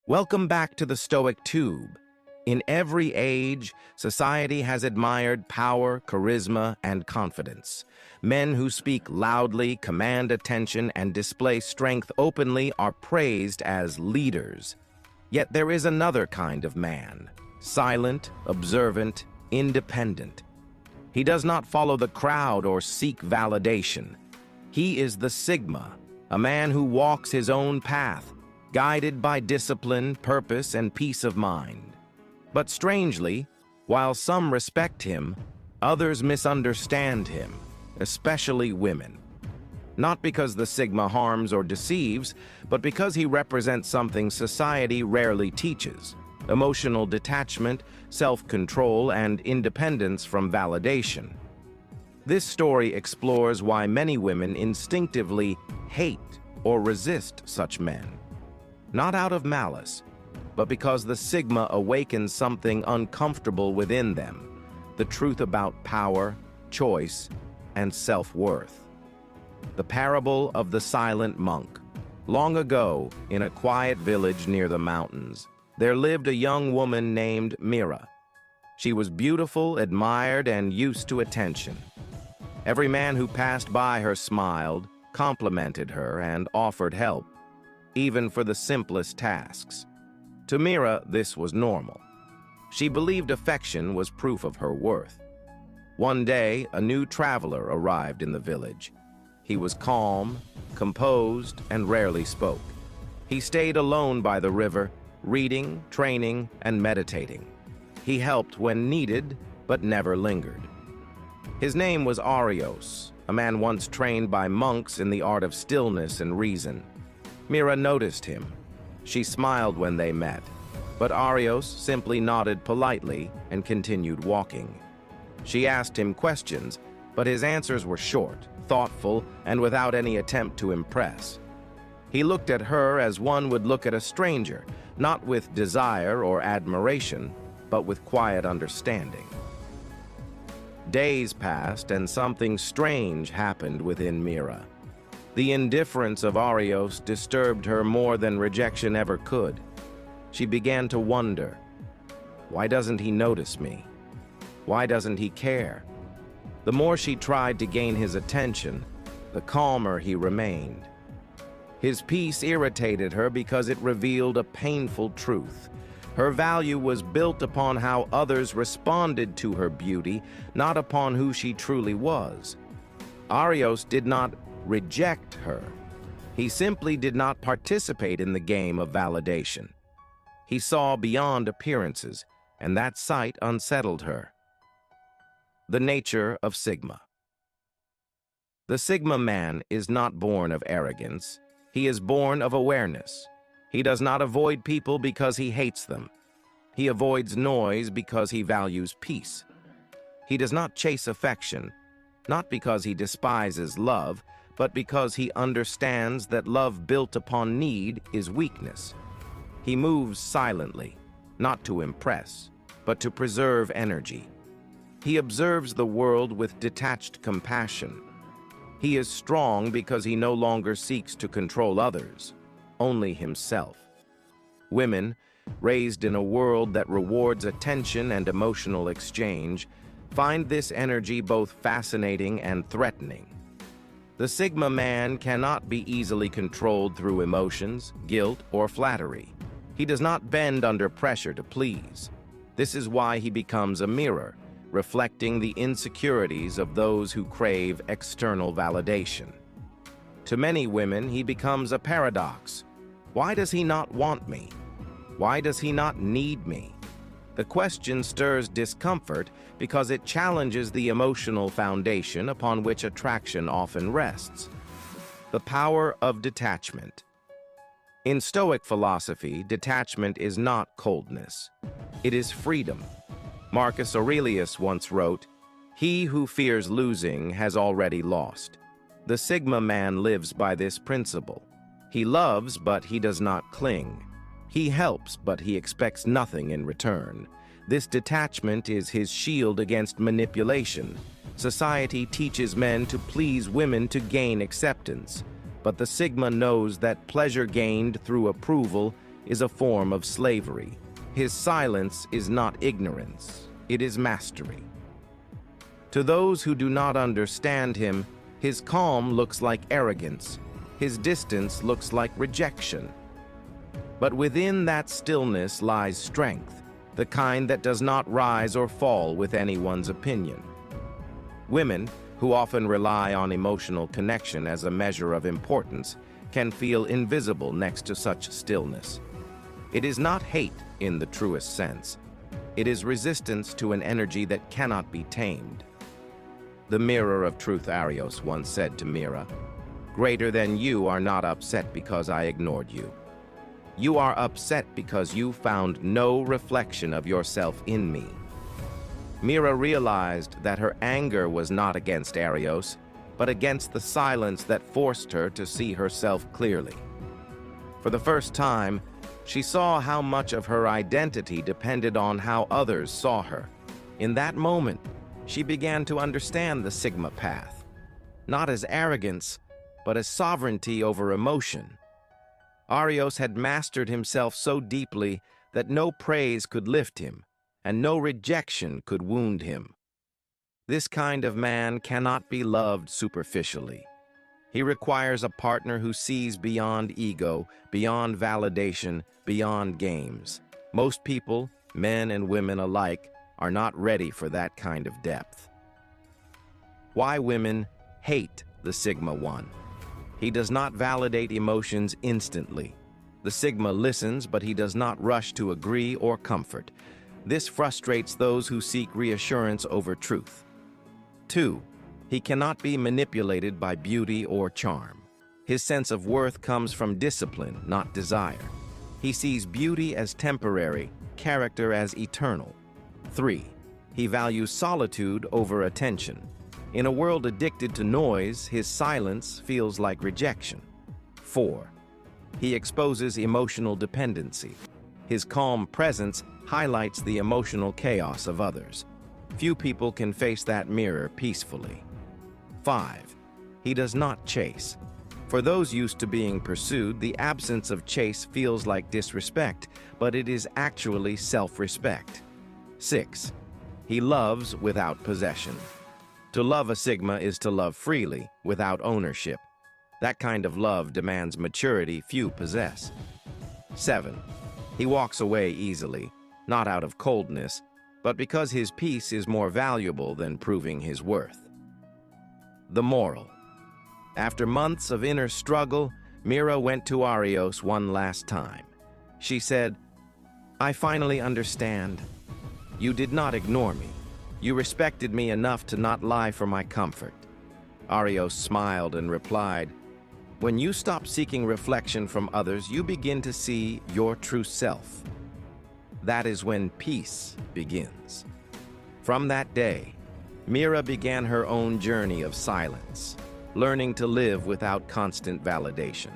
Welcome back to the Stoic Tube. In every age, society has admired power, charisma, and confidence. Men who speak loudly, command attention, and display strength openly are praised as leaders. Yet there is another kind of man, silent, observant, independent. He does not follow the crowd or seek validation. He is the Sigma, a man who walks his own path, guided by discipline, purpose, and peace of mind. But strangely, while some respect him, others misunderstand him, especially women. Not because the Sigma harms or deceives, but because he represents something society rarely teaches: emotional detachment, self-control, and independence from validation. This story explores why many women instinctively hate or resist such men. Not out of malice, but because the Sigma awakens something uncomfortable within them, the truth about power, choice, and self-worth. The parable of the silent monk. Long ago, in a quiet village near the mountains, there lived a young woman named Mira. She was beautiful, admired, and used to attention. Every man who passed by her smiled, complimented her, and offered help, even for the simplest tasks. To Mira, this was normal. She believed affection was proof of her worth. One day, a new traveler arrived in the village. He was calm, composed, and rarely spoke. He stayed alone by the river, reading, training, and meditating. He helped when needed, but never lingered. His name was Aurelius, a man once trained by monks in the art of stillness and reason. Mira noticed him. She smiled when they met, but Aurelius simply nodded politely and continued walking. She asked him questions, but his answers were short, thoughtful, and without any attempt to impress. He looked at her as one would look at a stranger, not with desire or admiration, but with quiet understanding. Days passed, and something strange happened within Mira. The indifference of Aurelius disturbed her more than rejection ever could. She began to wonder, why doesn't he notice me? Why doesn't he care? The more she tried to gain his attention, the calmer he remained. His peace irritated her because it revealed a painful truth. Her value was built upon how others responded to her beauty, not upon who she truly was. Aurelius did not reject her. He simply did not participate in the game of validation. He saw beyond appearances, and that sight unsettled her. The nature of Sigma. The Sigma man is not born of arrogance. He is born of awareness. He does not avoid people because he hates them. He avoids noise because he values peace. He does not chase affection, not because he despises love, but because he understands that love built upon need is weakness. He moves silently, not to impress, but to preserve energy. He observes the world with detached compassion. He is strong because he no longer seeks to control others, only himself. Women, raised in a world that rewards attention and emotional exchange, find this energy both fascinating and threatening. The Sigma man cannot be easily controlled through emotions, guilt, or flattery. He does not bend under pressure to please. This is why he becomes a mirror, reflecting the insecurities of those who crave external validation. To many women, he becomes a paradox. Why does he not want me? Why does he not need me? The question stirs discomfort because it challenges the emotional foundation upon which attraction often rests. The power of detachment. In Stoic philosophy, detachment is not coldness. It is freedom. Marcus Aurelius once wrote, "He who fears losing has already lost." The Sigma man lives by this principle. He loves, but he does not cling. He helps, but he expects nothing in return. This detachment is his shield against manipulation. Society teaches men to please women to gain acceptance, but the Sigma knows that pleasure gained through approval is a form of slavery. His silence is not ignorance, it is mastery. To those who do not understand him, his calm looks like arrogance, his distance looks like rejection. But within that stillness lies strength, the kind that does not rise or fall with anyone's opinion. Women, who often rely on emotional connection as a measure of importance, can feel invisible next to such stillness. It is not hate in the truest sense. It is resistance to an energy that cannot be tamed. The mirror of truth Arios once said to Mira, "Greater than you are not upset because I ignored you. You are upset because you found no reflection of yourself in me." Mira realized that her anger was not against Arios, but against the silence that forced her to see herself clearly. For the first time, she saw how much of her identity depended on how others saw her. In that moment, she began to understand the Sigma path, not as arrogance, but as sovereignty over emotion. Arios had mastered himself so deeply that no praise could lift him, and no rejection could wound him. This kind of man cannot be loved superficially. He requires a partner who sees beyond ego, beyond validation, beyond games. Most people, men and women alike, are not ready for that kind of depth. Why women hate the Sigma one? He does not validate emotions instantly. The Sigma listens, but he does not rush to agree or comfort. This frustrates those who seek reassurance over truth. 2. He cannot be manipulated by beauty or charm. His sense of worth comes from discipline, not desire. He sees beauty as temporary, character as eternal. 3. He values solitude over attention. In a world addicted to noise, his silence feels like rejection. 4. He exposes emotional dependency. His calm presence highlights the emotional chaos of others. Few people can face that mirror peacefully. 5. He does not chase. For those used to being pursued, the absence of chase feels like disrespect, but it is actually self-respect. 6. He loves without possession. To love a Sigma is to love freely, without ownership. That kind of love demands maturity few possess. 7. He walks away easily, not out of coldness, but because his peace is more valuable than proving his worth. The moral. After months of inner struggle, Mira went to Arios one last time. She said, "I finally understand. You did not ignore me. You respected me enough to not lie for my comfort." Arios smiled and replied, "When you stop seeking reflection from others, you begin to see your true self. That is when peace begins." From that day, Mira began her own journey of silence, learning to live without constant validation.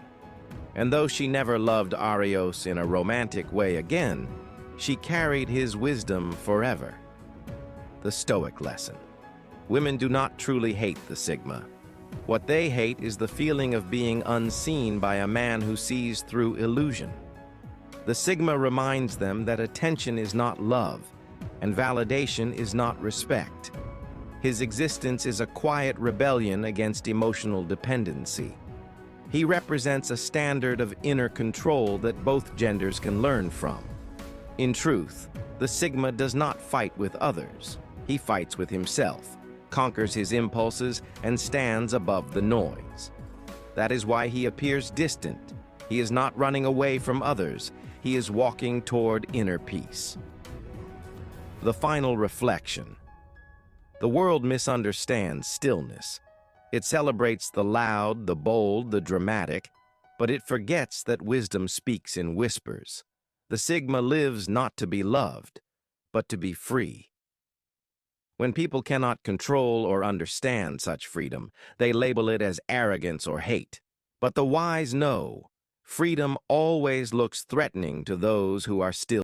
And though she never loved Arios in a romantic way again, she carried his wisdom forever. The Stoic lesson. Women do not truly hate the Sigma. What they hate is the feeling of being unseen by a man who sees through illusion. The Sigma reminds them that attention is not love, and validation is not respect. His existence is a quiet rebellion against emotional dependency. He represents a standard of inner control that both genders can learn from. In truth, the Sigma does not fight with others. He fights with himself, conquers his impulses, and stands above the noise. That is why he appears distant. He is not running away from others. He is walking toward inner peace. The final reflection. The world misunderstands stillness. It celebrates the loud, the bold, the dramatic, but it forgets that wisdom speaks in whispers. The Sigma lives not to be loved, but to be free. When people cannot control or understand such freedom, they label it as arrogance or hate. But the wise know, freedom always looks threatening to those who are still